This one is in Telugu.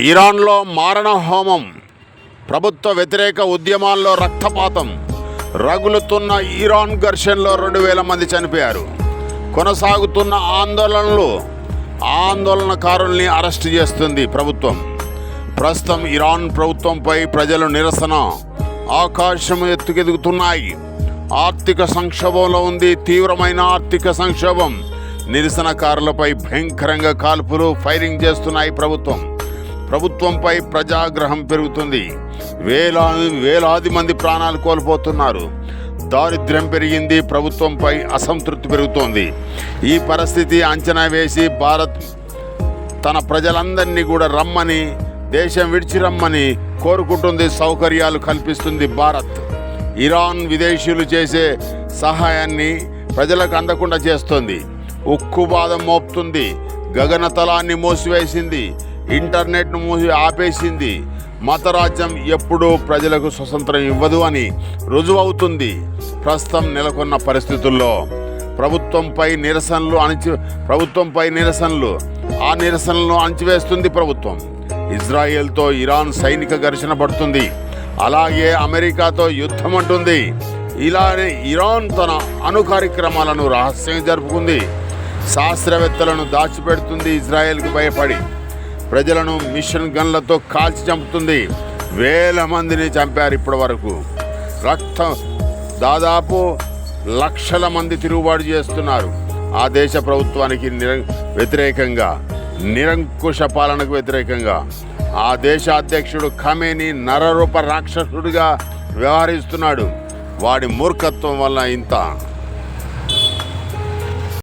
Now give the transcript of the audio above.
ఇరాన్లో మారణ హోమం, ప్రభుత్వ వ్యతిరేక ఉద్యమాల్లో రక్తపాతం, రగులుతున్న ఇరాన్ ఘర్షణలో 2000 మంది చనిపోయారు. కొనసాగుతున్న ఆందోళనకారుల్ని అరెస్టు చేస్తుంది ప్రభుత్వం. ప్రస్తుతం ఇరాన్ ప్రభుత్వంపై ప్రజల నిరసన ఆకాశం ఎత్తుకెదుగుతున్నాయి. ఆర్థిక సంక్షోభంలో ఉంది. తీవ్రమైన ఆర్థిక సంక్షోభం. నిరసనకారులపై భయంకరంగా కాల్పులు, ఫైరింగ్ చేస్తున్నాయి ప్రభుత్వంపై ప్రజాగ్రహం పెరుగుతుంది. వేలాది మంది ప్రాణాలు కోల్పోతున్నారు. దారిద్ర్యం పెరిగింది. ప్రభుత్వంపై అసంతృప్తి పెరుగుతోంది. ఈ పరిస్థితి అంచనా వేసి భారత్ తన ప్రజలందరినీ కూడా రమ్మని, దేశం విడిచి రమ్మని కోరుకుంటుంది. సౌకర్యాలు కల్పిస్తుంది భారత్. ఇరాన్ విదేశీయులు చేసే సహాయాన్ని ప్రజలకు అందకుండా చేస్తోంది. ఉక్కుబాదం మోపుతుంది. గగనతలాన్ని మూసివేసింది. ఇంటర్నెట్ను ఆపేసింది. మతరాజ్యం ఎప్పుడూ ప్రజలకు స్వతంత్రం ఇవ్వదు అని రుజువవుతుంది. ప్రస్తుతం నెలకొన్న పరిస్థితుల్లో ప్రభుత్వంపై నిరసనలు ఆ నిరసనలను అణచివేస్తుంది ప్రభుత్వం. ఇజ్రాయెల్తో ఇరాన్ సైనిక ఘర్షణ పడుతుంది. అలాగే అమెరికాతో యుద్ధం అంటుంది. ఇలానే ఇరాన్ తన అణు కార్యక్రమాలను రహస్యంగా జరుపుకుంది. శాస్త్రవేత్తలను దాచిపెడుతుంది. ఇజ్రాయెల్కు భయపడి ప్రజలను మిషన్ గన్లతో కాల్చి చంపుతుంది. 1000 మందిని చంపారు ఇప్పటి వరకు. దాదాపు లక్షల మంది తిరుగుబాటు చేస్తున్నారు. ఆ దేశ ప్రభుత్వానికి వ్యతిరేకంగా, నిరంకుశ పాలనకు వ్యతిరేకంగా. ఆ దేశ అధ్యక్షుడు ఖమేనీ నరరూప రాక్షసుడిగా వ్యవహరిస్తున్నాడు. వాడి మూర్ఖత్వం వల్ల ఇంత